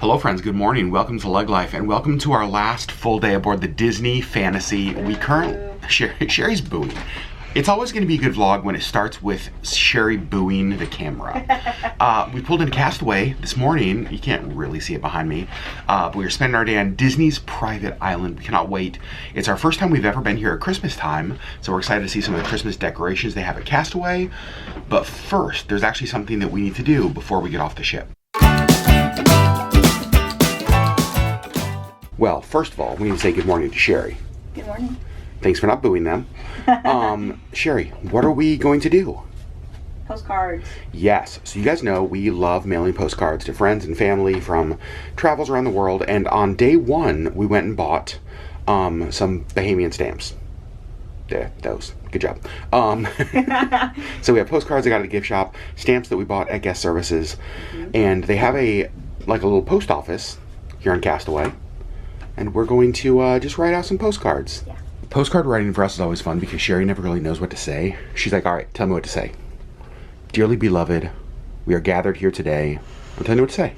Hello friends, good morning. Welcome to LeggLife and welcome to our last full day aboard the Disney Fantasy. Sherri's booing. It's always going to be a good vlog when it starts with Sherri booing the camera. We pulled into Castaway this morning. You can't really see it behind me. But we were spending our day on Disney's private island. We cannot wait. It's our first time we've ever been here at Christmas time. So we're excited to see some of the Christmas decorations they have at Castaway. But first, there's actually something that we need to do before we get off the ship. Well, first of all, we need to say good morning to Sherri. Good morning. Thanks for not booing them. Sherri, what are we going to do? Postcards. Yes. So you guys know we love mailing postcards to friends and family from travels around the world. And on day one, we went and bought some Bahamian stamps. There, those. Good job. So we have postcards I got at a gift shop, stamps that we bought at Guest Services. And they have a little post office here on Castaway. And we're going to just write out some postcards. Yeah. Postcard writing for us is always fun because Sherri never really knows what to say. She's like, all right, tell me what to say. Dearly beloved, we are gathered here today. I'm telling you what to say.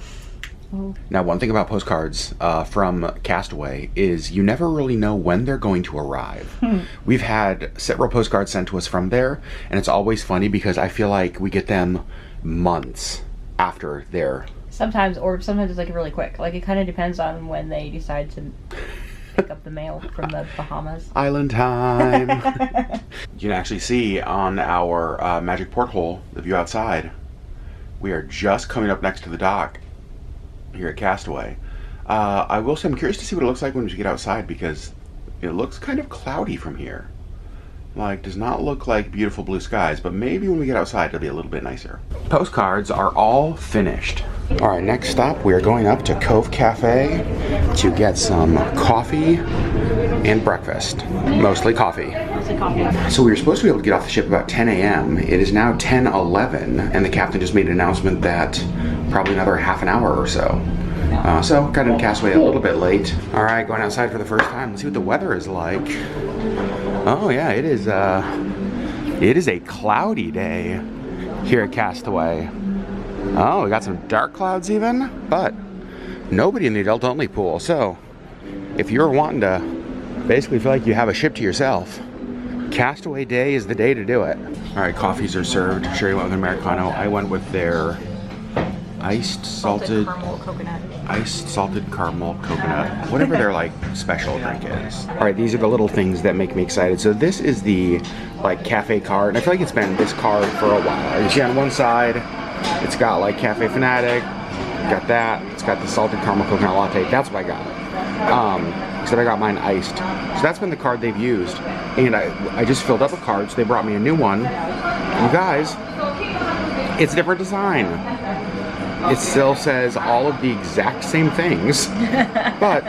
Now, one thing about postcards from Castaway is you never really know when they're going to arrive. We've had several postcards sent to us from there, and it's always funny because I feel like we get them months after they're... Sometimes it's like really quick. Like it kind of depends on when they decide to pick up the mail from the Bahamas. Island time. You can actually see on our magic porthole, the view outside. We are just coming up next to the dock here at Castaway. I will say I'm curious to see what it looks like when we get outside because it looks kind of cloudy from here. Like, does not look like beautiful blue skies, but maybe when we get outside it'll be a little bit nicer. Postcards are all finished. All right, next stop, we are going up to Cove Cafe to get some coffee and breakfast. Mostly coffee. Mostly coffee. So we were supposed to be able to get off the ship about 10 a.m. It is now 10:11, and the captain just made an announcement that probably another half an hour or so. So got into Castaway a little bit late. All right, going outside for the first time. Let's see what the weather is like. Oh yeah, it is a cloudy day here at Castaway. Oh, we got some dark clouds even, but nobody in the adult only pool. So if you're wanting to basically feel like you have a ship to yourself, Castaway Day is the day to do it. All right, coffees are served. Sherri went with an Americano. I went with their iced salted caramel coconut, whatever their like special drink is. All right, these are the little things that make me excited. So this is the like cafe card, and I feel like it's been this card for a while. You see on one side, it's got like Cafe Fanatic, got that. It's got the salted caramel coconut latte. That's what I got. Except I got mine iced. So that's been the card they've used, and I just filled up a card, so they brought me a new one. And you guys, it's a different design. It still says all of the exact same things, but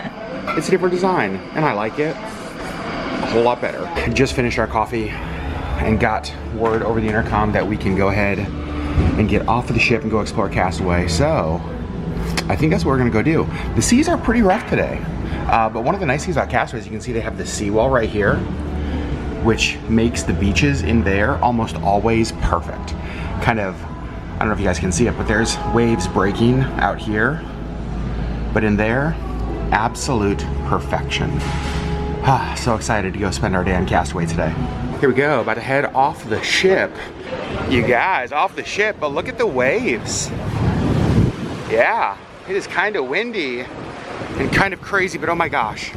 it's a different design, and I like it a whole lot better. Just finished our coffee and got word over the intercom that we can go ahead and get off of the ship and go explore Castaway. So I think that's what we're gonna go do. The seas are pretty rough today, but one of the nice things about Castaway is you can see they have the seawall right here, which makes the beaches in there almost always perfect. Kind of, I don't know if you guys can see it, but there's waves breaking out here. But in there, absolute perfection. So excited to go spend our day on Castaway today. Here we go, about to head off the ship. You guys, off the ship, but look at the waves. Yeah, it is kind of windy and kind of crazy, but oh my gosh.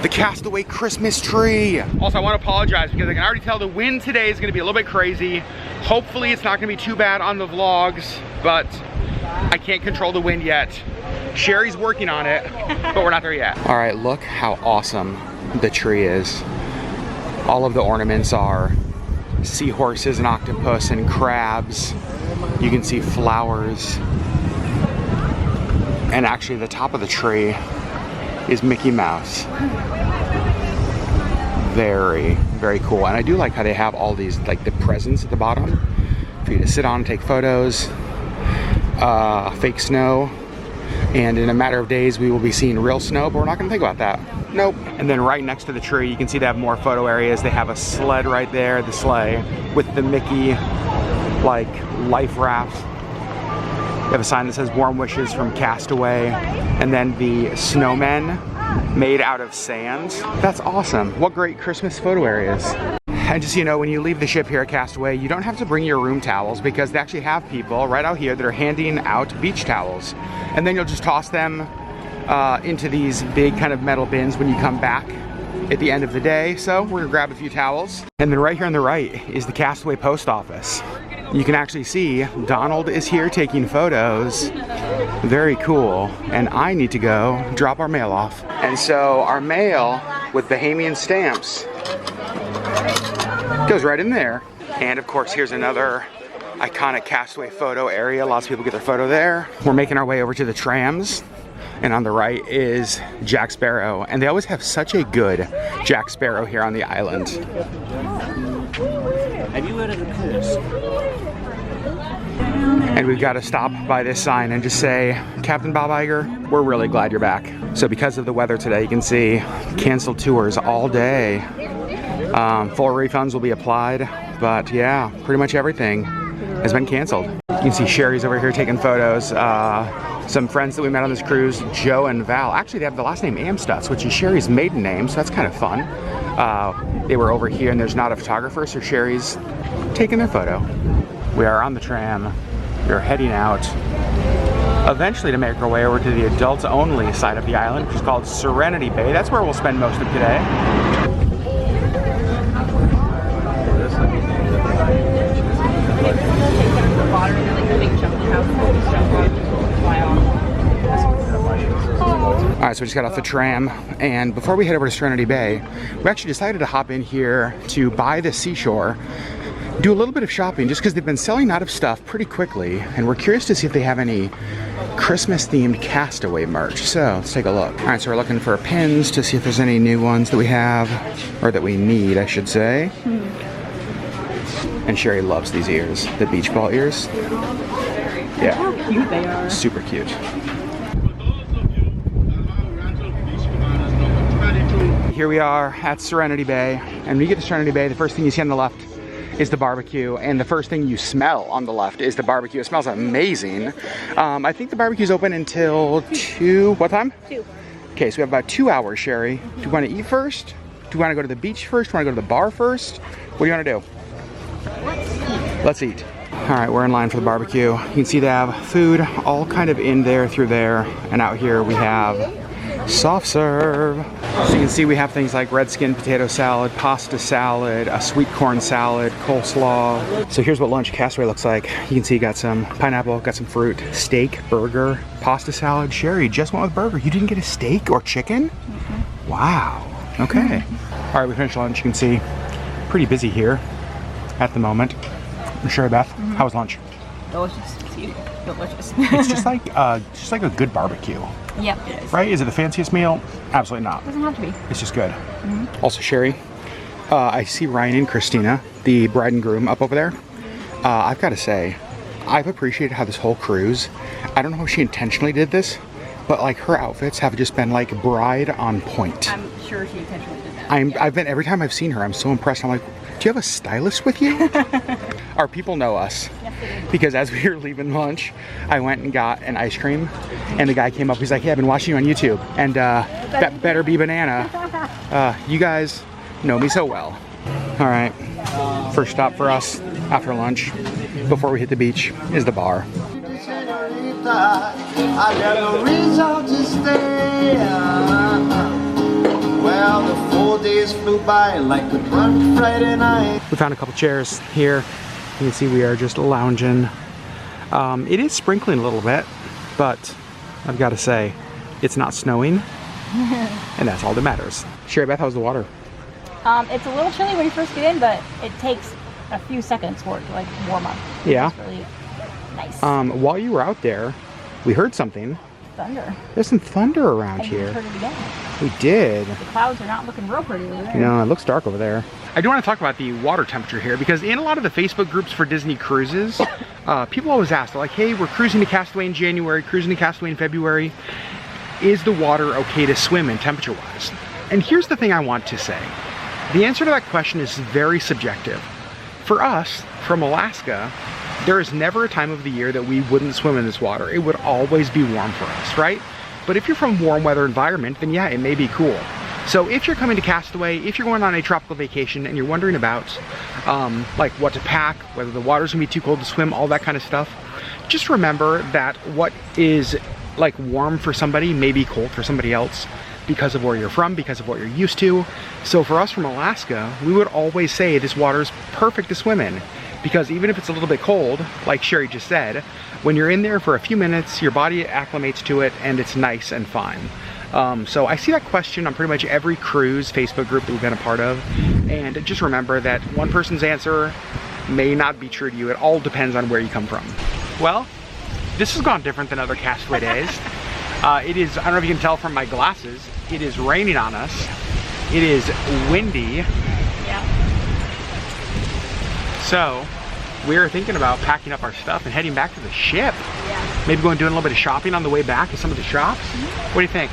The Castaway Christmas tree. Also, I want to apologize because I can already tell the wind today is going to be a little bit crazy. Hopefully it's not going to be too bad on the vlogs, but I can't control the wind yet. Sherri's working on it, but we're not there yet. All right, look how awesome the tree is. All of the ornaments are seahorses and octopus and crabs. You can see flowers. And actually the top of the tree is Mickey Mouse. Very, very cool. And I do like how they have all these, like the presents at the bottom for you to sit on and take photos. Fake snow. And in a matter of days, we will be seeing real snow, but we're not gonna think about that. Nope. And then right next to the tree, you can see they have more photo areas. They have a sled right there, the sleigh, with the Mickey, like, life raft. We have a sign that says warm wishes from Castaway, and then the snowmen made out of sand. That's awesome. What great Christmas photo areas. And just so you know, when you leave the ship here at Castaway, you don't have to bring your room towels because they actually have people right out here that are handing out beach towels. And then you'll just toss them into these big kind of metal bins when you come back at the end of the day. So we're gonna grab a few towels. And then right here on the right is the Castaway post office. You can actually see Donald is here taking photos. Very cool. And I need to go drop our mail off. And so our mail with Bahamian stamps goes right in there. And of course, here's another iconic Castaway photo area. Lots of people get their photo there. We're making our way over to the trams. And on the right is Jack Sparrow. And they always have such a good Jack Sparrow here on the island. Have you heard of the cruise? And we've got to stop by this sign and just say, Captain Bob Iger, we're really glad you're back. So because of the weather today, you can see canceled tours all day. Full refunds will be applied, but yeah, pretty much everything has been canceled. You can see Sherri's over here taking photos. Some friends that we met on this cruise, Joe and Val. Actually, they have the last name Amstutz, which is Sherri's maiden name, so that's kind of fun. They were over here, and there's not a photographer, so Sherri's taking their photo. We are on the tram. We're heading out, eventually to make our way over to the adults-only side of the island, which is called Serenity Bay. That's where we'll spend most of today. Alright, so we just got off the tram, and before we head over to Serenity Bay, we actually decided to hop in here to buy the seashore, do a little bit of shopping, just because they've been selling out of stuff pretty quickly, and we're curious to see if they have any Christmas-themed Castaway merch. So let's take a look. Alright, so we're looking for pins to see if there's any new ones that we have, or that we need, I should say. And Sherri loves these ears, the beach ball ears. Yeah, How cute they are. Super cute. Here we are at Serenity Bay, and when you get to Serenity Bay, the first thing you see on the left is the barbecue, and the first thing you smell on the left is the barbecue. It smells amazing. I think the barbecue's open until 2, what time? 2. Okay, so we have about 2 hours, Sherri. Do you want to eat first? Do you want to go to the beach first? Do you want to go to the bar first? What do you want to do? Let's eat. All right, we're in line for the barbecue. You can see they have food all kind of in there through there, and out here we have soft serve. So you can see we have things like red skin potato salad, pasta salad, a sweet corn salad, coleslaw. So here's what lunch Castaway looks like. You can see you got some pineapple, got some fruit, steak, burger, pasta salad. Sherri just went with burger. You didn't get a steak or chicken? Wow. Okay. All right, we finished lunch. You can see pretty busy here at the moment. Sherri Beth, how was lunch? Delicious. Delicious. It's just like a good barbecue. Yep, it is. Right? Is it the fanciest meal? Absolutely not. Doesn't have to be. It's just good. Also, Sherri, I see Ryan and Christina, the bride and groom, up over there. I've got to say, I've appreciated how this whole cruise, I don't know if she intentionally did this, but like her outfits have just been like bride on point. I'm sure she intentionally did that. Every time I've seen her, I'm so impressed. I'm like, do you have a stylist with you? Our people know us. Yes, they do. Because as we were leaving lunch, I went and got an ice cream, and the guy came up, he's like, hey, I've been watching you on YouTube, and that better be banana. You guys know me so well. All right, first stop for us after lunch, before we hit the beach, is the bar. I got no reason to stay. Well, the 4 days flew by like a drunk Friday night. We found a couple chairs here. You can see we are just lounging. It is sprinkling a little bit, but I've got to say, it's not snowing, and that's all that matters. Sherri Beth, how's the water? It's a little chilly when you first get in, but it takes a few seconds for it to like warm up. Yeah. It's really nice. While you were out there, we heard something. Thunder. There's some thunder around And here. we heard it again. We did. The clouds are not looking real pretty over there. No, it looks dark over there. I do want to talk about the water temperature here, because in a lot of the Facebook groups for Disney cruises, people always ask, they're like, hey, we're cruising to Castaway in January, cruising to Castaway in February. Is the water okay to swim in temperature-wise? And here's the thing I want to say. The answer to that question is very subjective. For us, from Alaska, there is never a time of the year that we wouldn't swim in this water. It would always be warm for us, right? But if you're from warm weather environment, then yeah, it may be cool. So if you're coming to Castaway, if you're going on a tropical vacation and you're wondering about like what to pack, whether the water's gonna be too cold to swim, all that kind of stuff, just remember that what is like warm for somebody may be cold for somebody else because of where you're from, because of what you're used to. So for us from Alaska, we would always say this water's perfect to swim in, because even if it's a little bit cold, like Sherri just said, when you're in there for a few minutes, your body acclimates to it and it's nice and fine. So I see that question on pretty much every cruise Facebook group that we've been a part of, and just remember that one person's answer may not be true to you. It all depends on where you come from. Well, this has gone different than other Castaway days. It is, I don't know if you can tell from my glasses, it is raining on us. It is windy. Yeah. So we're thinking about packing up our stuff and heading back to the ship. Yeah. Maybe going doing a little bit of shopping on the way back to some of the shops. What do you think?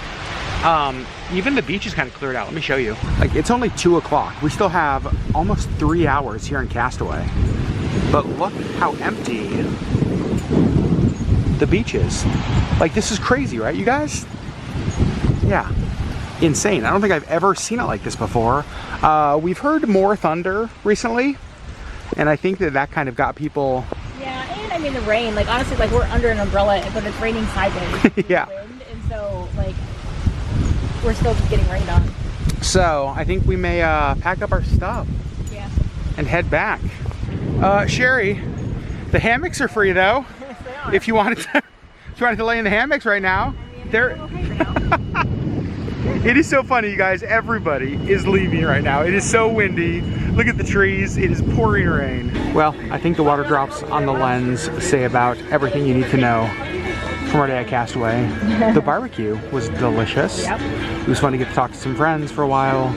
Even the beach is kind of cleared out. Let me show you. Like, it's only 2 o'clock. We still have almost 3 hours here in Castaway. But look how empty the beach is. Like, this is crazy, right, you guys? Yeah, insane. I don't think I've ever seen it like this before. We've heard more thunder recently, and I think that that kind of got people. Yeah, and I mean the rain. Like, honestly, like, we're under an umbrella, but it's raining sideways. Yeah. Wind, and so like we're still just getting rained on. So I think we may pack up our stuff. Yeah. And head back. Sherri, the hammocks are free though. Yes, they are. If you wanted to lay in the hammocks right now. They're It is so funny, you guys. Everybody is leaving right now. It is so windy. Look at the trees. It is pouring rain. Well, I think the water drops on the lens say about everything you need to know from our day at Castaway. The barbecue was delicious. Yep. It was fun to get to talk to some friends for a while.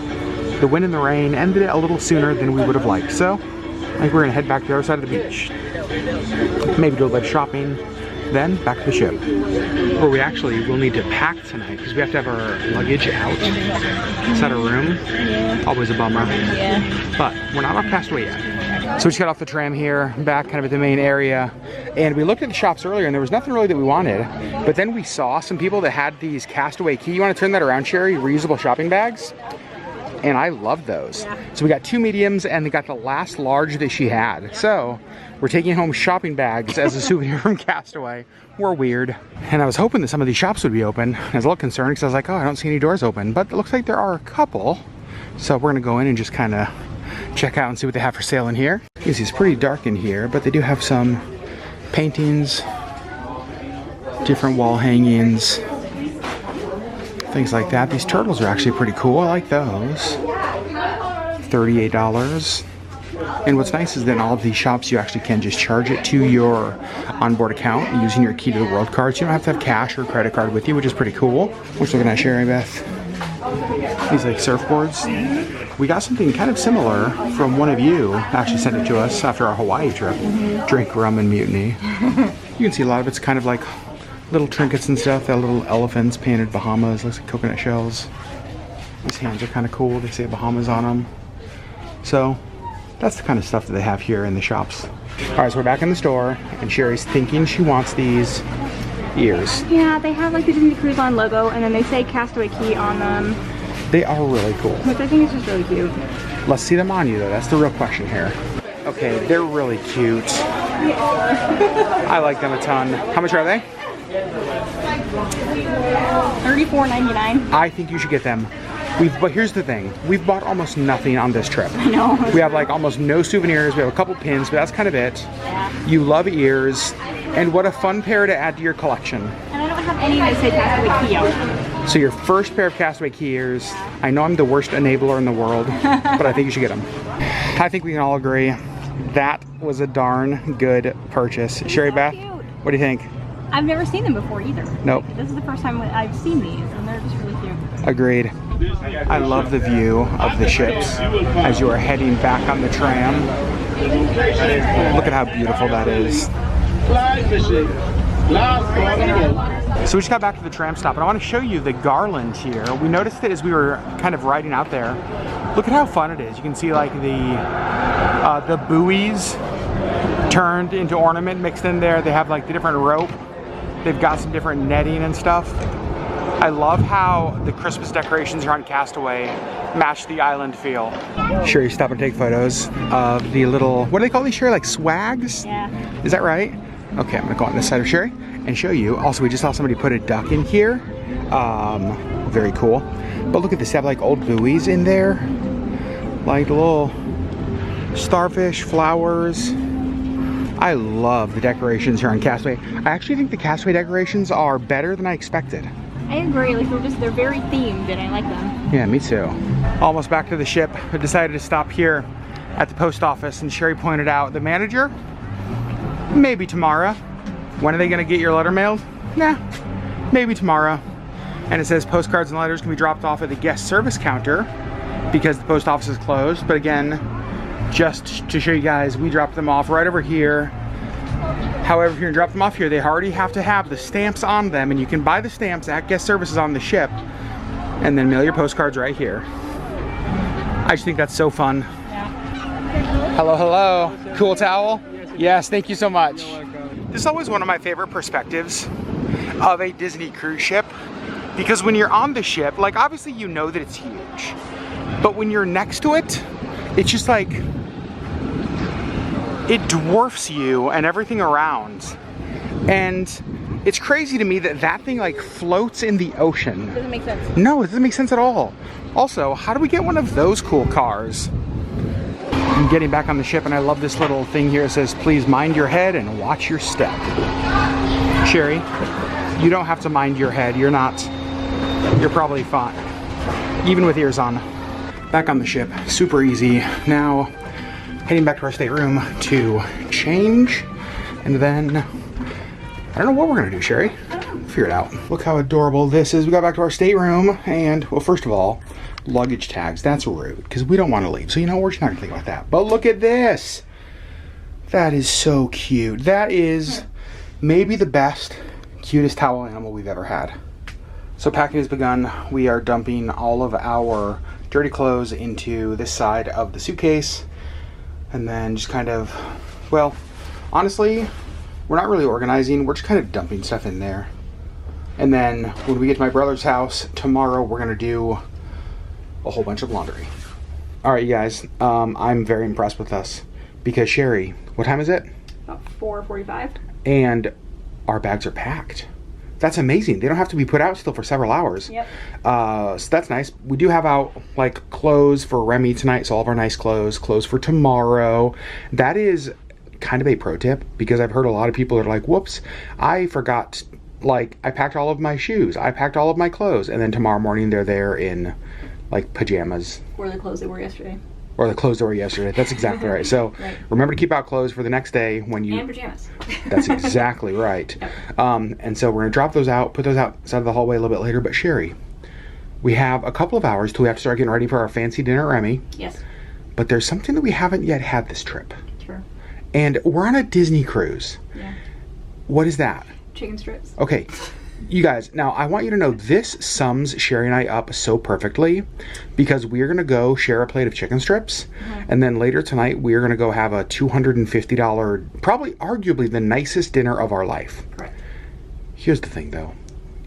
The wind and the rain ended it a little sooner than we would have liked. So I think we're gonna head back to the other side of the beach. Maybe do a little shopping, then back to the ship. Where we actually will need to pack tonight because we have to have our luggage out. It's at our room. Yeah. Always a bummer. Yeah. But we're not off Castaway yet. So we just got off the tram here, back kind of at the main area. And we looked at the shops earlier and there was nothing really that we wanted. But then we saw some people that had these Castaway Cay. You want to turn that around, Sherri? Reusable shopping bags? And I love those. Yeah. So we got 2 mediums and they got the last large that she had. So we're taking home shopping bags as a souvenir from Castaway. We're weird. And I was hoping that some of these shops would be open. I was a little concerned because I was like, oh, I don't see any doors open. But it looks like there are a couple. So we're gonna go in and just kind of check out and see what they have for sale in here. You can see it's pretty dark in here, but they do have some paintings, different wall hangings, things like that. These turtles are actually pretty cool. I like those. $38. And what's nice is that in all of these shops you actually can just charge it to your onboard account using your Key to the World card. So you don't have to have cash or credit card with you, which is pretty cool. We're looking at Sherri Beth. These like surfboards. We got something kind of similar from one of you. Actually sent it to us after our Hawaii trip. Drink rum and mutiny. You can see a lot of it's kind of like little trinkets and stuff. That little elephants painted Bahamas. Looks like coconut shells. These hands are kind of cool. They say Bahamas on them. So that's the kind of stuff that they have here in the shops. All right, so we're back in the store, and Sherri's thinking she wants these ears. Yeah, they have like the Disney Cruise Line logo, and then they say Castaway Cay on them. They are really cool. Which I think is just really cute. Let's see them on you, though. That's the real question here. Okay, they're really cute. I like them a ton. How much are they? $34.99. I think you should get them. But here's the thing, we've bought almost nothing on this trip. I know. We have like almost no souvenirs, we have a couple pins, but that's kind of it. Yeah. You love ears, and what a fun pair to add to your collection. And I don't have any that say Castaway Cay on them. So your first pair of Castaway Cay ears, I know I'm the worst enabler in the world, but I think you should get them. I think we can all agree that was a darn good purchase. Sherri Beth, Cute. what do you think? I've never seen them before either. Nope. This is the first time I've seen these, and they're just really cute. Agreed. I love the view of the ships as you are heading back on the tram. Look at how beautiful that is. So we just got back to the tram stop, and I want to show you the garland here. We noticed it as we were kind of riding out there. Look at how fun it is. You can see like the buoys turned into ornament mixed in there. They have like the different rope. They've got some different netting and stuff. I love how the Christmas decorations here on Castaway match the island feel. Sherry, stop and take photos of the little, what do they call these, Sherry? Like swags? Yeah. Is that right? Okay, I'm gonna go on this side of Sherry and show you. Also, we just saw somebody put a duck in here. Very cool. But look at this, they have like old buoys in there. Like little starfish, flowers. I love the decorations here on Castaway. I actually think the Castaway decorations are better than I expected. I agree, like they're very themed and I like them. Yeah, me too. Almost back to the ship. I decided to stop here at the post office and Sherry pointed out the manager, maybe tomorrow. When are they gonna get your letter mailed? Nah, maybe tomorrow. And it says postcards and letters can be dropped off at the guest service counter because the post office is closed. But again, just to show you guys, we dropped them off right over here. However, if you're gonna drop them off here, they already have to have the stamps on them, and you can buy the stamps at guest services on the ship and then mail your postcards right here. I just think that's so fun. Yeah. Hello, hello. Cool towel? Yes, thank you so much. This is always one of my favorite perspectives of a Disney cruise ship, because when you're on the ship, like obviously you know that it's huge, but when you're next to it, it's just like, it dwarfs you and everything around. And it's crazy to me that that thing like floats in the ocean. Doesn't make sense. No, it doesn't make sense at all. Also, how do we get one of those cool cars? I'm getting back on the ship and I love this little thing here. It says, please mind your head and watch your step. Sherry, you don't have to mind your head. You're probably fine, even with ears on. Back on the ship, super easy. Now, heading back to our stateroom to change, and then I don't know what we're gonna do, Sherry. Figure it out. Look how adorable this is. We got back to our stateroom, and well, first of all, luggage tags. That's rude because we don't want to leave. So you know, we're just not gonna think about that. But look at this. That is so cute. That is maybe the best, cutest towel animal we've ever had. So packing has begun. We are dumping all of our dirty clothes into this side of the suitcase. And then just kind of, well, honestly, we're not really organizing. We're just kind of dumping stuff in there. And then when we get to my brother's house tomorrow, we're gonna do a whole bunch of laundry. All right, you guys, I'm very impressed with us because Sherry, what time is it? About 4:45. And our bags are packed. That's amazing. They don't have to be put out still for several hours. Yep. So that's nice. We do have out like clothes for Remy tonight, so all of our nice clothes for tomorrow. That is kind of a pro tip because I've heard a lot of people are like, whoops, I forgot, like I packed all of my shoes, I packed all of my clothes, and then tomorrow morning they're there in like pajamas. Or the clothes they wore yesterday. Or the clothes that were yesterday. That's exactly right. So right. Remember to keep out clothes for the next day when you... And pajamas. That's exactly right. Yep. And so we're going to drop those out, put those outside of the hallway a little bit later. But Sherry, we have a couple of hours till we have to start getting ready for our fancy dinner at Remy. Yes. But there's something that we haven't yet had this trip. Sure. And we're on a Disney cruise. Yeah. What is that? Chicken strips. Okay. You guys, now I want you to know this sums Sherry and I up so perfectly because we're going to go share a plate of chicken strips and then later tonight we're going to go have a $250, probably arguably the nicest dinner of our life. Correct. Here's the thing though,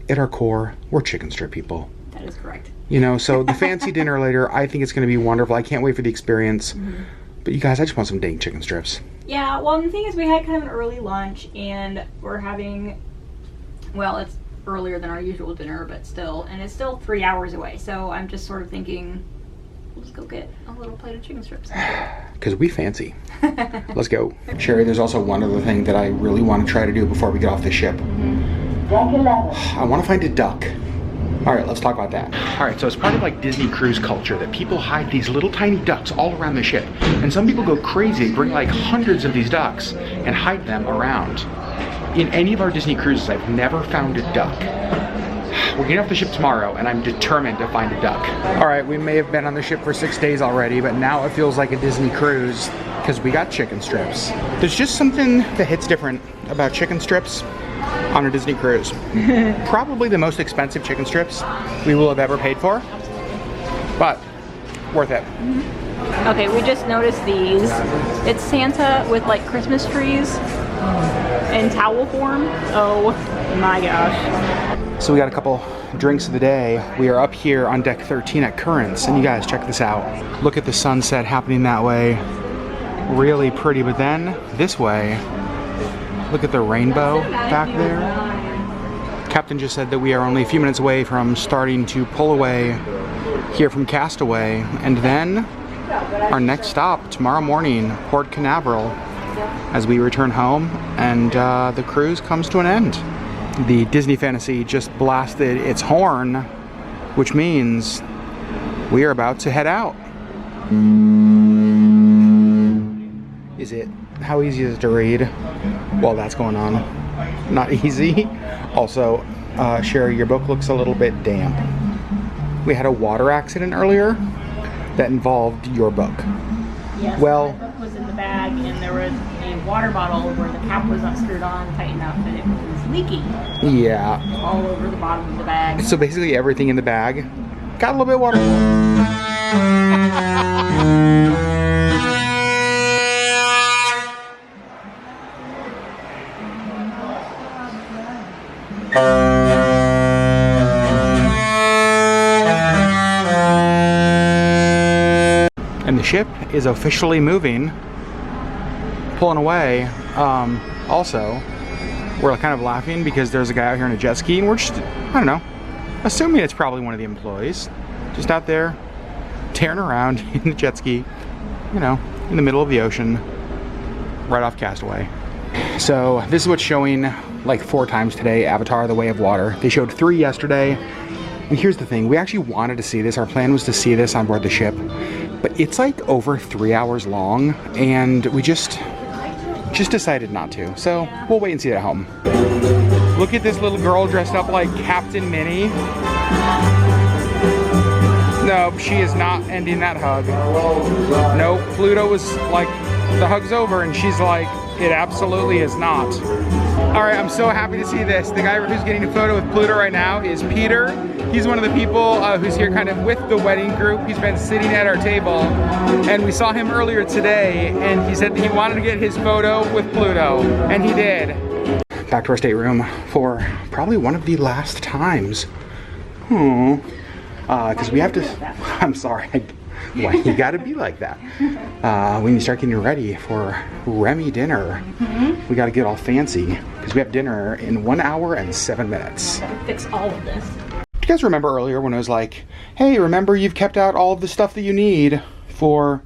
at our core, we're chicken strip people. That is correct. You know, so the fancy dinner later, I think it's going to be wonderful. I can't wait for the experience. But you guys, I just want some dang chicken strips. Yeah, well, the thing is we had kind of an early lunch and we're having, well, it's earlier than our usual dinner, but still, and it's still 3 hours away. So I'm just sort of thinking, we'll just go get a little plate of chicken strips. Because we fancy. Let's go. Sherry, there's also one other thing that I really want to try to do before we get off the ship. I want to find a duck. All right, let's talk about that. All right, so it's part of like Disney cruise culture that people hide these little tiny ducks all around the ship. And some people go crazy, bring like hundreds of these ducks and hide them around. In any of our Disney cruises, I've never found a duck. We're getting off the ship tomorrow, and I'm determined to find a duck. All right, we may have been on the ship for 6 days already, but now it feels like a Disney cruise because we got chicken strips. There's just something that hits different about chicken strips on a Disney cruise. Probably the most expensive chicken strips we will have ever paid for, but worth it. Okay, we just noticed these. It's Santa with like Christmas trees in towel form. Oh my gosh. So we got a couple drinks of the day. We are up here on deck 13 at Currents, and you guys check this out. Look at the sunset happening that way. Really pretty, but then this way, look at the rainbow back there. Captain just said that we are only a few minutes away from starting to pull away here from Castaway, and then our next stop tomorrow morning, Port Canaveral, as we return home and the cruise comes to an end. The Disney Fantasy just blasted its horn, which means we are about to head out. Is it? How easy is it to read while that's going on? Not easy. Also, Sherri, your book looks a little bit damp. We had a water accident earlier that involved your book. Yes, well, my book was in the bag, and there was a water bottle where the cap was not screwed on tight enough that it was leaking. Yeah. All over the bottom of the bag. So basically everything in the bag got a little bit water. And the ship is officially moving, pulling away. Also, we're kind of laughing because there's a guy out here in a jet ski, and we're just, I don't know, assuming it's probably one of the employees, just out there tearing around in the jet ski, you know, in the middle of the ocean, right off Castaway. So this is what's showing like 4 times today, Avatar: The Way of Water. They showed 3 yesterday. And here's the thing, we actually wanted to see this. Our plan was to see this on board the ship, but it's like over 3 hours long, and we just decided not to. So we'll wait and see it at home. Look at this little girl dressed up like Captain Minnie. No, she is not ending that hug. Nope, Pluto was like, the hug's over, and she's like, it absolutely is not. All right, I'm so happy to see this. The guy who's getting a photo with Pluto right now is Peter. He's one of the people who's here kind of with the wedding group. He's been sitting at our table, and we saw him earlier today, and he said that he wanted to get his photo with Pluto, and he did. Back to our stateroom for probably one of the last times. Because we have to, I'm sorry, why you gotta be like that? We need to start getting ready for Remy dinner. We gotta get all fancy because we have dinner in 1 hour and 7 minutes. Gotta fix all of this. Do you guys remember earlier when I was like, hey, remember you've kept out all of the stuff that you need for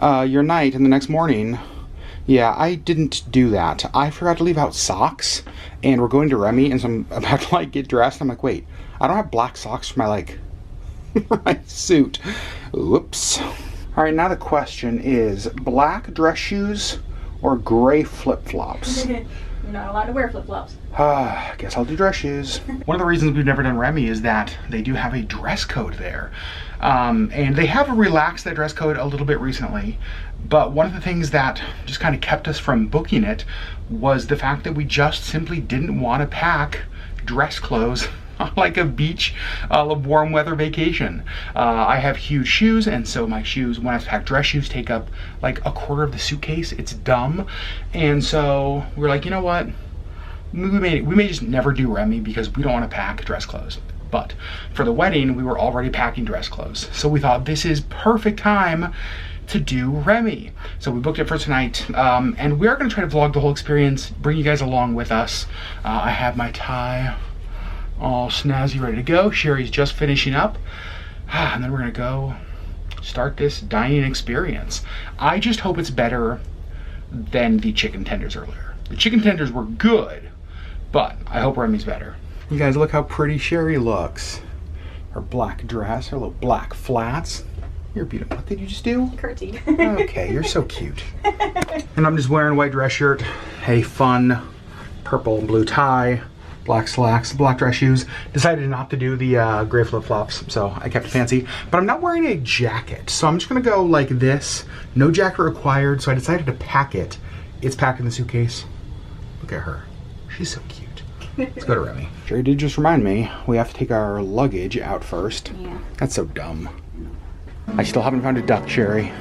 your night and the next morning? Yeah, I didn't do that. I forgot to leave out socks, and we're going to Remy, and so I'm about to like get dressed. I'm like, wait, I don't have black socks for my like my suit. Whoops. All right, now the question is, black dress shoes or gray flip-flops? You're not allowed to wear flip-flops. I guess I'll do dress shoes. One of the reasons we've never done Remy is that they do have a dress code there. And they have relaxed that dress code a little bit recently. But one of the things that just kind of kept us from booking it was the fact that we just simply didn't want to pack dress clothes like a beach warm weather vacation. I have huge shoes, and so my shoes, when I have to pack dress shoes, take up like a quarter of the suitcase. It's dumb. And so we're like, you know what? We may just never do Remy because we don't want to pack dress clothes. But for the wedding, we were already packing dress clothes. So we thought this is perfect time to do Remy. So we booked it for tonight, and we are going to try to vlog the whole experience, bring you guys along with us. I have my tie all snazzy, ready to go. Sherri's just finishing up, and then we're gonna go start this dining experience. I just hope it's better than the chicken tenders earlier. The chicken tenders were good, but I hope Remy's better. You guys, look how pretty Sherri looks. Her black dress, her little black flats. You're beautiful. What did you just do? Curtsied. Okay, you're so cute. And I'm just wearing a white dress shirt, a fun purple and blue tie, black slacks, black dress shoes. Decided not to do the gray flip-flops, so I kept it fancy. But I'm not wearing a jacket, so I'm just gonna go like this. No jacket required, so I decided to pack it. It's packed in the suitcase. Look at her. She's so cute. Let's go to Remy. Sherri did just remind me, we have to take our luggage out first. Yeah. That's so dumb. I still haven't found a duck, Sherri.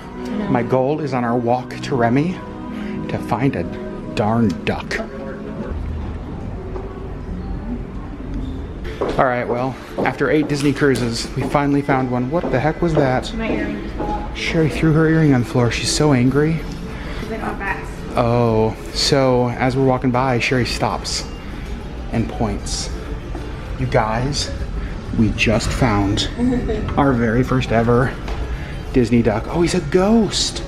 My goal is on our walk to Remy to find a darn duck. Alright, well, after 8 Disney cruises, we finally found one. What the heck was that? My earring just fell off. Sherri threw her earring on the floor. She's so angry. She's like, oh, backs. Oh, so as we're walking by, Sherri stops and points. You guys, we just found our very first ever Disney duck. Oh, he's a ghost.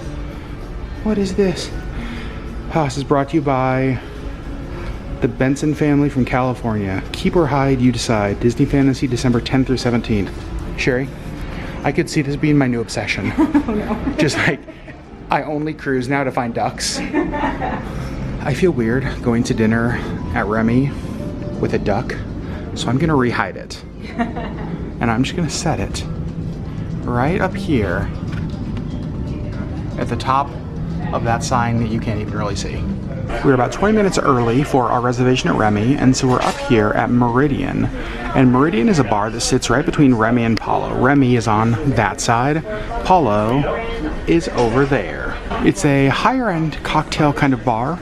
What is this? Oh, this is brought to you by the Benson family from California. Keep or hide, you decide. Disney Fantasy, December 10th through 17th. Sherri, I could see this being my new obsession. Oh, no. Just like, I only cruise now to find ducks. I feel weird going to dinner at Remy with a duck, so I'm gonna re-hide it. And I'm just gonna set it right up here at the top of that sign that you can't even really see. We're about 20 minutes early for our reservation at Remy, and so we're up here at Meridian. And Meridian is a bar that sits right between Remy and Palo. Remy is on that side, Palo is over there. It's a higher end cocktail kind of bar.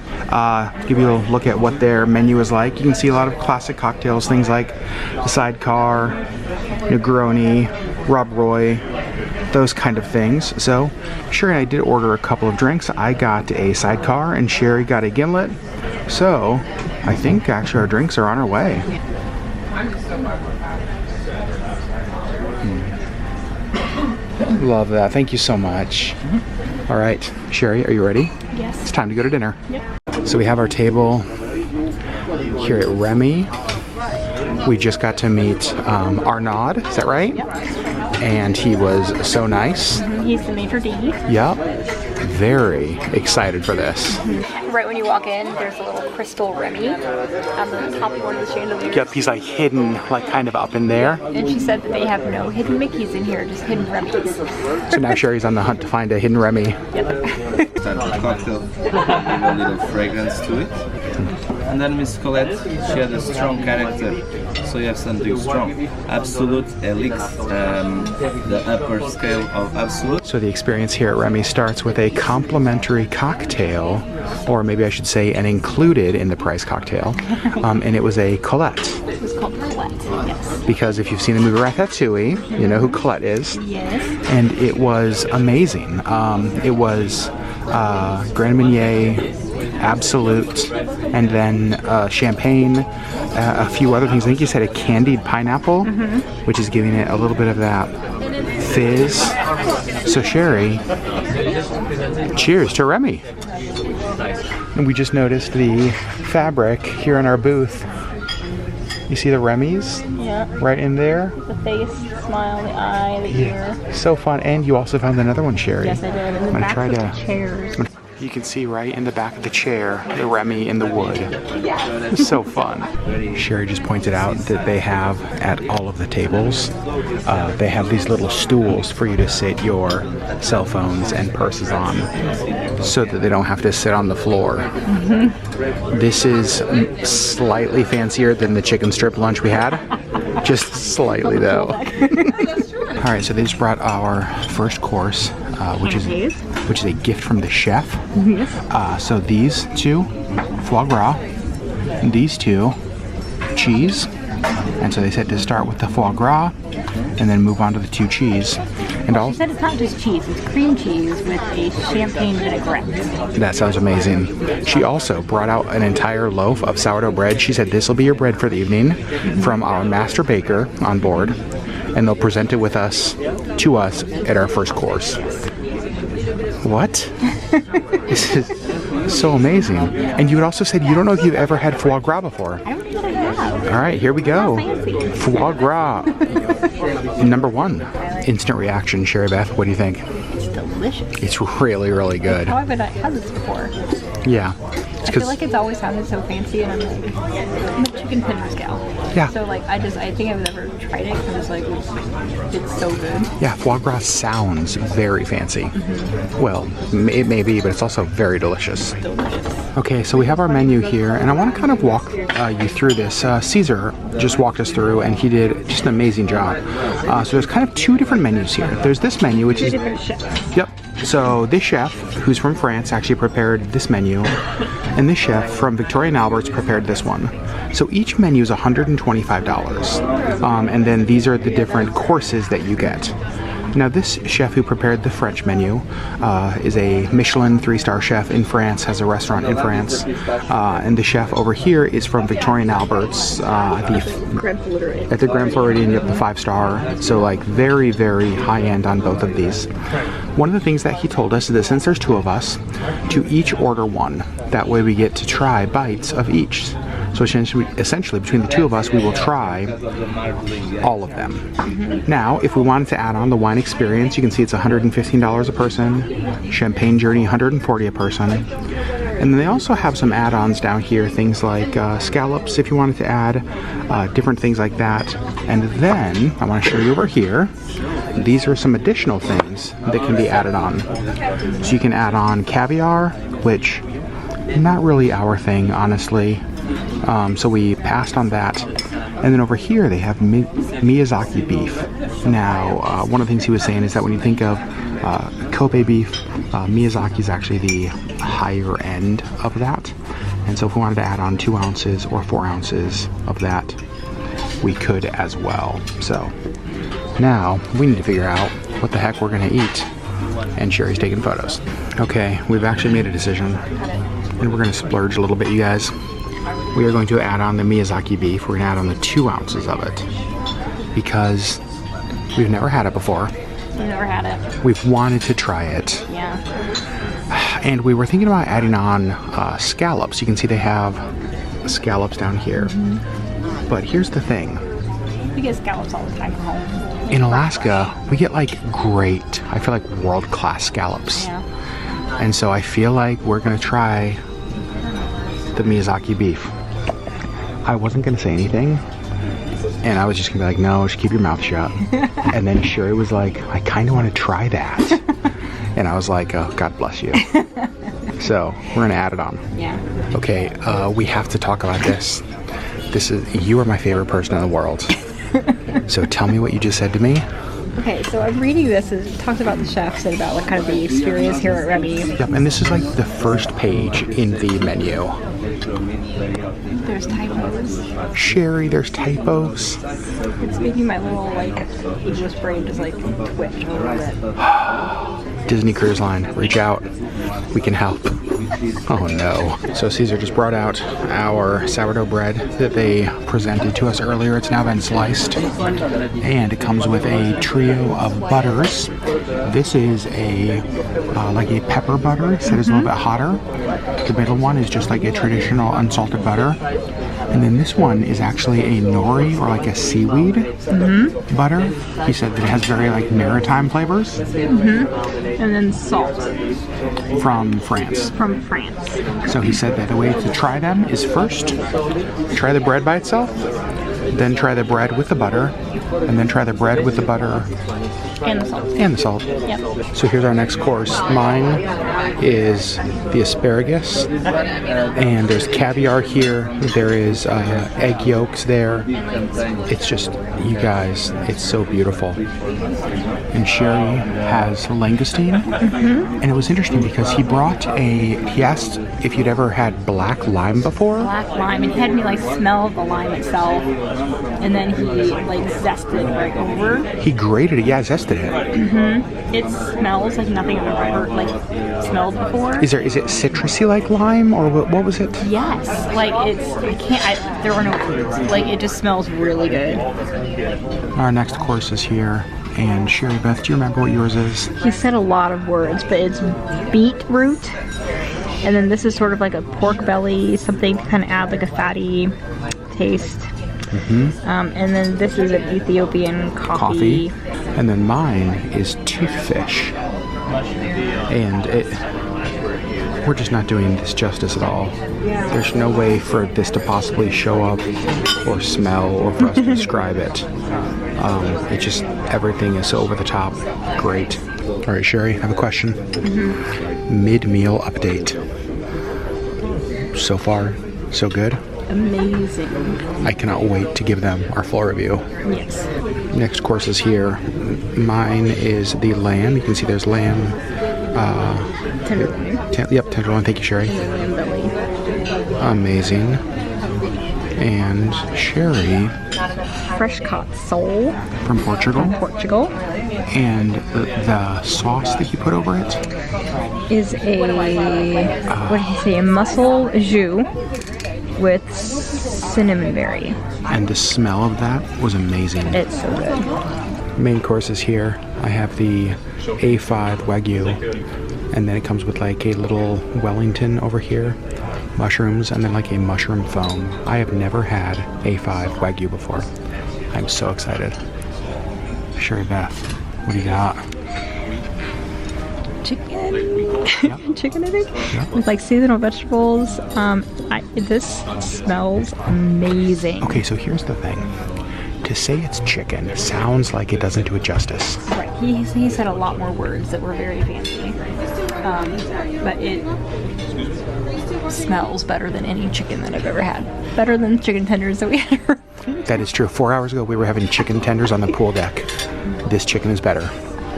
Give you a look at what their menu is like. You can see a lot of classic cocktails, things like the Sidecar, Negroni, Rob Roy, those kind of things. So Sherri and I did order a couple of drinks. I got a Sidecar and Sherri got a Gimlet. So I think actually our drinks are on our way. Love that. Thank you so much. All right, Sherri, are you ready? Yes. It's time to go to dinner. Yep. So we have our table here at Remy. We just got to meet Arnaud, is that right? Yep. And he was so nice. He's the maitre d'. Yep. Very excited for this. Right when you walk in, there's a little crystal Remy on the top of one of the chandeliers. Yep, he's like hidden, like kind of up in there. And she said that they have no hidden Mickeys in here, just hidden Remys. So now Sherri's on the hunt to find a hidden Remy. Yep. Start the cocktail with a little fragrance to it. And then Miss Colette, she had a strong character, so you have something strong. Absolute Elix, the upper scale of Absolute. So the experience here at Remy starts with a complimentary cocktail, or maybe I should say an included in the price cocktail, and it was a Colette. It was called Colette, yes. Because if you've seen the movie Ratatouille, you know who Colette is. Yes. And it was amazing. It was Grand Marnier, Absolute, and then champagne, a few other things. I think you said a candied pineapple, which is giving it a little bit of that fizz. So Sherri, cheers to Remy. And we just noticed the fabric here in our booth. You see the Remy's? Yeah. Right in there? The face, the smile, the eye, the ear. So fun. And you also found another one, Sherri. Yes, I did. In the back of the chairs. You can see right in the back of the chair, the Remy in the wood. It's so fun. Sherri just pointed out that they have at all of the tables, they have these little stools for you to sit your cell phones and purses on so that they don't have to sit on the floor. This is slightly fancier than the chicken strip lunch we had. Just slightly though. All right, so they just brought our first course, which is a gift from the chef. Yes. So these two, foie gras, and these two, cheese. And so they said to start with the foie gras, and then move on to the two cheese. And all. She said it's not just cheese; it's cream cheese with a champagne vinaigrette. That sounds amazing. She also brought out an entire loaf of sourdough bread. She said this will be your bread for the evening, from our master baker on board, and they'll present it with us, to us, at our first course. What? This is so amazing. And you had also said you don't know if you've ever had foie gras before. I don't think I have. All right, here we go. Fancy. Foie gras. Number one. Instant reaction, Sherri Beth. What do you think? It's delicious. It's really, really good. How have I not had this before? Yeah. I feel like it's always sounded so fancy, and I'm a chicken Pinterest gal. Yeah. So like, I think I've never tried it because it's like, it's so good. Yeah, foie gras sounds very fancy. Well, it may be, but it's also very delicious. Delicious. Okay, so we have our menu here, and I want to kind of walk you through this. Caesar just walked us through, and he did just an amazing job. So there's kind of two different menus here. There's this menu, which is... Different chefs. Yep. So this chef, who's from France, actually prepared this menu, and this chef from Victoria and Albert's prepared this one. So each menu is $125, and then these are the different courses that you get. Now this chef who prepared the French menu is a Michelin 3-star chef in France, has a restaurant in France, and the chef over here is from Victoria and Albert's at the Grand Floridian, yep, the 5-star. So like very, very high end on both of these. One of the things that he told us is that since there's 2 of us, to each order 1. That way we get to try bites of each. So essentially, between the 2 of us, we will try all of them. Now, if we wanted to add on the wine experience, you can see it's $115 a person, Champagne Journey $140 a person. And then they also have some add-ons down here, things like scallops if you wanted to add, different things like that. And then, I want to show you over here, these are some additional things that can be added on. So you can add on caviar, which, not really our thing, honestly. So we passed on that. And then over here they have Miyazaki beef. Now, one of the things he was saying is that when you think of Kobe beef, Miyazaki is actually the higher end of that. And so if we wanted to add on 2 ounces or 4 ounces of that, we could as well. So now we need to figure out what the heck we're gonna eat. And Sherri's taking photos. Okay, we've actually made a decision. And we're gonna splurge a little bit, you guys. We are going to add on the Miyazaki beef. We're going to add on the 2 ounces of it because we've never had it before. We've never had it. We've wanted to try it. Yeah. And we were thinking about adding on scallops. You can see they have scallops down here. But here's the thing. We get scallops all the time at home. In Alaska, we get like great, I feel like world-class scallops. Yeah. And so I feel like we're going to try the Miyazaki beef. I wasn't gonna say anything, and I was just gonna be like, no, just keep your mouth shut. And then Sherri was like, I kind of want to try that. And I was like, oh, God bless you. So we're gonna add it on. Yeah. Okay, we have to talk about this. You are my favorite person in the world. So tell me what you just said to me. Okay, so I'm reading this. It talks about the chefs and about like kind of the experience here at Remy. Yep, and this is like the first page in the menu. There's typos. Sherri, there's typos. It's making my little like English brain just like twitch a little bit. Disney Cruise Line, reach out. We can help. Oh no. So Caesar just brought out our sourdough bread that they presented to us earlier. It's now been sliced. And it comes with a trio of butters. This is a like a pepper butter, so it's a little bit hotter. The middle one is just like a traditional unsalted butter. And then this one is actually a nori or like a seaweed butter. He said that it has very like maritime flavors. And then salt. From France. From France. So he said that the way to try them is first try the bread by itself, then try the bread with the butter, and then try the bread with the butter and the salt. And the salt. Yep. So here's our next course. Mine is the asparagus, and there's caviar here. There is egg yolks there. It's just, you guys, it's so beautiful. And Sherri has langoustine, and it was interesting because he asked if you'd ever had black lime before. Black lime, and he had me like smell the lime itself, and then he like zested right over. He grated it, yeah, zested it. It smells like nothing I've ever like smelled before. Is it citrusy like lime, or what was it? Yes, like there are no words. Like it just smells really good. Our next course is here, and Sherri Beth, do you remember what yours is? He said a lot of words, but it's beetroot, and then this is sort of like a pork belly, something to kind of add like a fatty taste. And then this is an Ethiopian coffee. And then mine is toothfish. And we're just not doing this justice at all. There's no way for this to possibly show up or smell or for us to describe it. It just, everything is so over the top. Great. All right, Sherri, I have a question. Mid-meal update. So far, so good? Amazing. I cannot wait to give them our full review. Yes. Next course is here. Mine is the lamb. You can see there's lamb, Tenderloin. Yep, tenderloin. Thank you, Sherri. And then lamb belly. Amazing. And Sherri Fresh caught sole from Portugal. And the sauce that you put over it is a what did he say? A mussel jus with cinnamon berry. And the smell of that was amazing. It's so good. Main course is here. I have the A5 Wagyu, and then it comes with like a little Wellington over here, mushrooms, and then like a mushroom foam. I have never had A5 Wagyu before. I'm so excited. Sherri Beth, what do you got? Chicken. Yep. Chicken, I think. Yep. With like seasonal vegetables. This smells amazing. Okay, so here's the thing. To say it's chicken sounds like it doesn't do it justice. Right. He said a lot more words that were very fancy. But it smells better than any chicken that I've ever had. Better than chicken tenders that we had earlier. That is true. 4 hours ago, we were having chicken tenders on the pool deck. This chicken is better.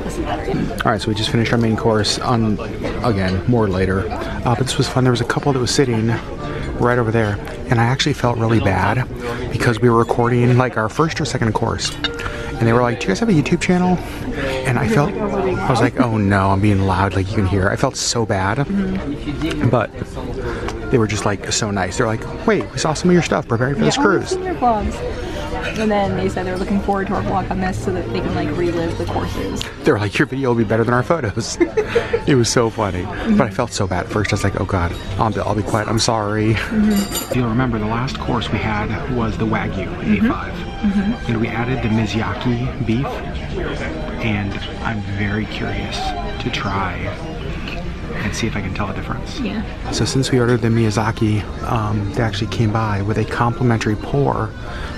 This is better, yeah. All right, so we just finished our main course. Again, more later. But this was fun. There was a couple that was sitting right over there, and I actually felt really bad because we were recording like our first or second course, and they were like, "Do you guys have a YouTube channel?" And I was like, "Oh no, I'm being loud, like you can hear." I felt so bad, but they were just like so nice. They're like, "Wait, we saw some of your stuff preparing for this cruise." Your vlogs. And then they said they're looking forward to our vlog on this so that they can like relive the courses. They were like, "Your video will be better than our photos." It was so funny, but I felt so bad at first. I was like, "Oh God, I'll be quiet. I'm sorry." You'll remember the last course we had was the Wagyu A5, and we added the Mizuyaki beef, and I'm very curious to try and see if I can tell the difference. Yeah. So since we ordered the Miyazaki, they actually came by with a complimentary pour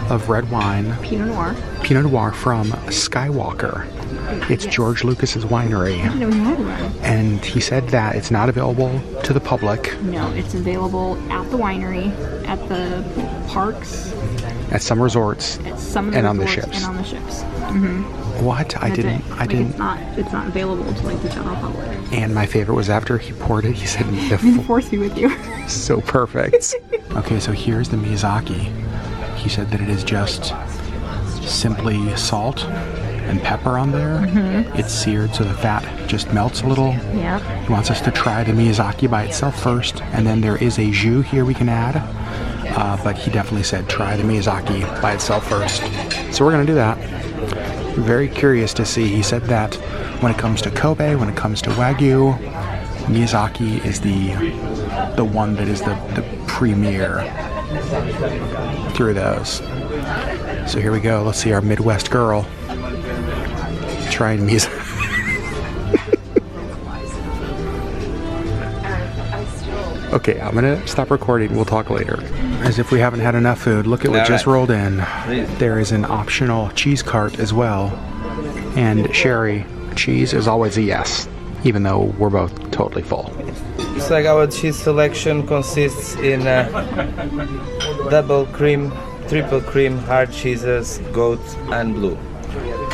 of red wine, Pinot Noir from Skywalker. It's George Lucas's winery. I didn't know we had one. And he said that it's not available to the public. No, it's available at the winery, at the parks, At some resorts, at some of and the on the resorts, ships. and on the ships. What? I That's didn't. it. I Like, didn't. It's not available to like the general public. And my favorite was after he poured it, he said, The fourth be with you. so perfect. Okay, so here's the Miyazaki. He said that it is just simply salt and pepper on there. It's seared so the fat just melts a little. Yeah. He wants us to try the Miyazaki by itself first, and then there is a jus here we can add. But he definitely said try the Miyazaki by itself first. So we're gonna do that. Very curious to see. He said that when it comes to Kobe, when it comes to Wagyu, Miyazaki is the one that is the premier through those. So here we go. Let's see our Midwest girl trying Miyazaki. Okay, I'm gonna stop recording. We'll talk later. As if we haven't had enough food, look at what just rolled in. There is an optional cheese cart as well. And Sherri, cheese is always a yes, even though we're both totally full. It's like our cheese selection consists in double cream, triple cream, hard cheeses, goat and blue.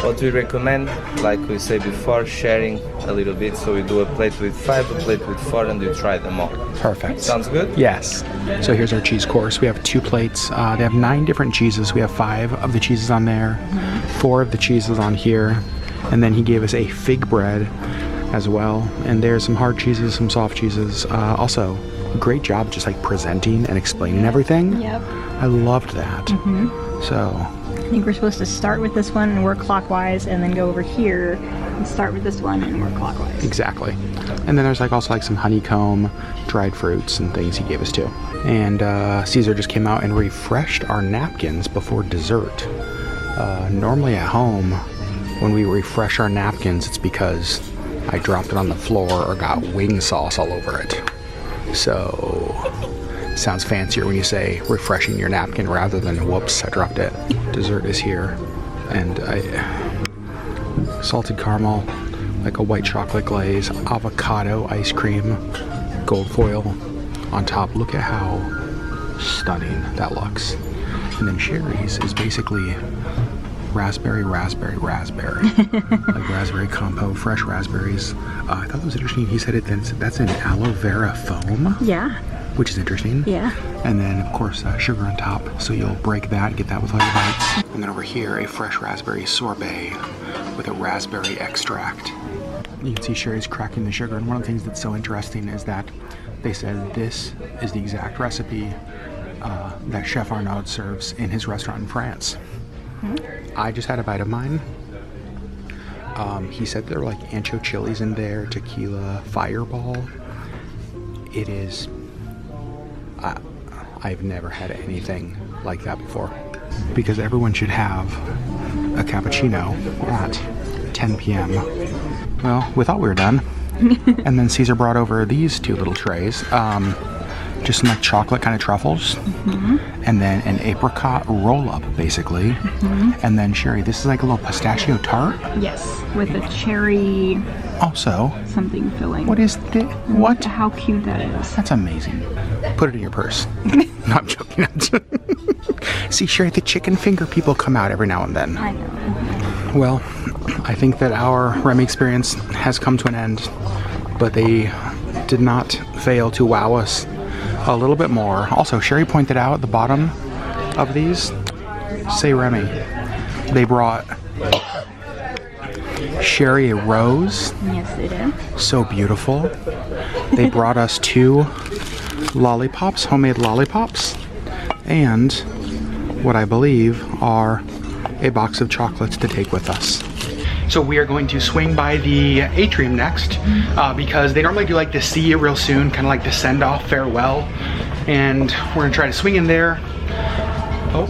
What we recommend, like we said before, sharing a little bit. So we do a plate with 5, a plate with 4, and we try them all. Perfect. Sounds good? Yes. So here's our cheese course. We have 2 plates. They have 9 different cheeses. We have 5 of the cheeses on there, 4 of the cheeses on here, and then he gave us a fig bread as well. And there's some hard cheeses, some soft cheeses. Also, great job just like presenting and explaining everything. Yep. I loved that. So I think we're supposed to start with this one and work clockwise, and then go over here and start with this one and work clockwise. exactly. And then there's like also like some honeycomb, dried fruits and things he gave us too. And Caesar just came out and refreshed our napkins before dessert. Normally at home, when we refresh our napkins, it's because I dropped it on the floor or got wing sauce all over it. So sounds fancier when you say refreshing your napkin rather than whoops, I dropped it. Dessert is here, and salted caramel, like a white chocolate glaze, avocado ice cream, gold foil on top. Look at how stunning that looks. And then Sherri's is basically raspberry. Like raspberry compote, fresh raspberries. I thought that was interesting. He said that's an aloe vera foam. Yeah. Which is interesting. Yeah. And then of course sugar on top. So you'll break that, get that with all your bites. And then over here, a fresh raspberry sorbet with a raspberry extract. You can see Sherri's cracking the sugar. And one of the things that's so interesting is that they said this is the exact recipe that Chef Arnaud serves in his restaurant in France. I just had a bite of mine. He said there are like ancho chilies in there, tequila, fireball. It is, I've never had anything like that before. Because everyone should have a cappuccino at 10 p.m. Well, we thought we were done. And then Caesar brought over these two little trays. Just some like chocolate kind of truffles, and then an apricot roll-up, basically. And then Sherri, this is like a little pistachio tart. Yes, with a cherry. Also, Something filling. what is this? What? How cute that is. That's amazing. Put it in your purse. No, I'm joking. See, Sherri, the chicken finger people come out every now and then. I know. Well, I think that our Remy experience has come to an end, but they did not fail to wow us a little bit more. Also, Sherri pointed out at the bottom of these, say Remy, they brought Sherri a rose. Yes, they did. So beautiful. They brought us 2 lollipops, homemade lollipops, and what I believe are a box of chocolates to take with us. So we are going to swing by the atrium next because they normally do like the see you real soon, kind of like the send-off farewell. And we're gonna try to swing in there. Oh,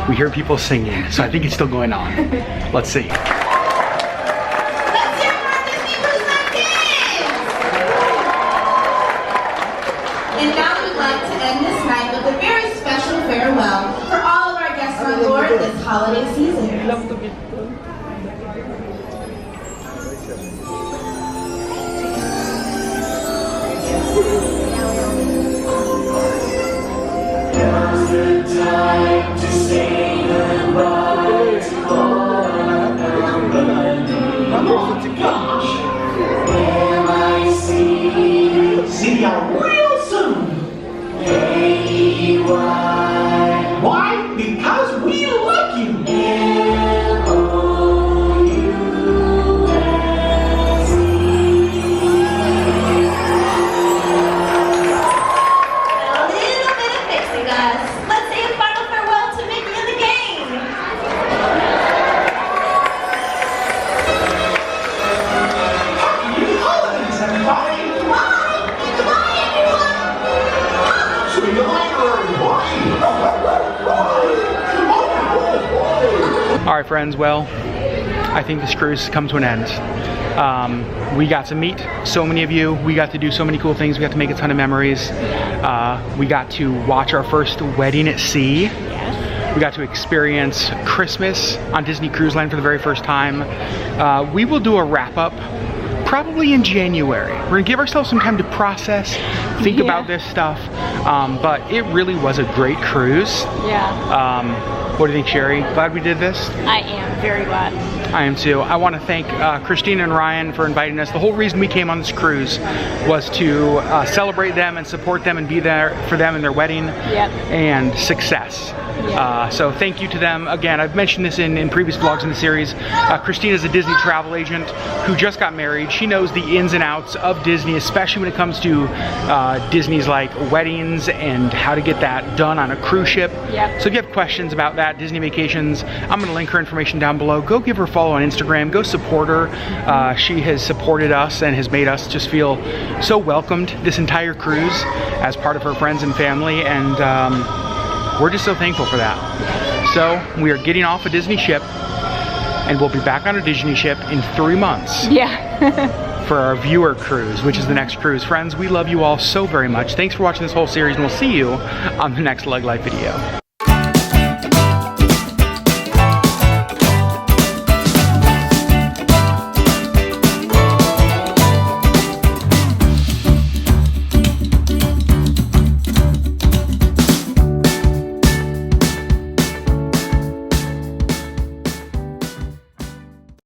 we hear people singing, so I think it's still going on. Let's see. And now we'd like to end this night with a very special farewell for all of our guests on board this holiday season. Time to say goodbye to all everybody. Will I see you real soon? Hey, why? Why? Because we love you. All right, friends, well, I think this cruise has come to an end. We got to meet so many of you. We got to do so many cool things. We got to make a ton of memories. We got to watch our first wedding at sea. We got to experience Christmas on Disney Cruise Line for the very first time. We will do a wrap-up probably in January. We're gonna give ourselves some time to process, think about this stuff. But it really was a great cruise. Yeah. What do you think, Sherri? Glad we did this? I am very glad. I am too. I want to thank Christina and Ryan for inviting us. The whole reason we came on this cruise was to celebrate them and support them and be there for them in their wedding and success. So thank you to them. Again, I've mentioned this in previous vlogs in the series. Christina's a Disney travel agent who just got married. She knows the ins and outs of Disney, especially when it comes to Disney's like weddings and how to get that done on a cruise ship. So if you have questions about that, Disney vacations, I'm going to link her information down below. Go give her a follow on Instagram. Go support her. She has supported us and has made us just feel so welcomed this entire cruise as part of her friends and family, and we're just so thankful for that. So we are getting off a Disney ship, and we'll be back on a Disney ship in 3 months. For our viewer cruise, which is the next cruise. Friends, we love you all so very much. Thanks for watching this whole series, and we'll see you on the next LeggLife video.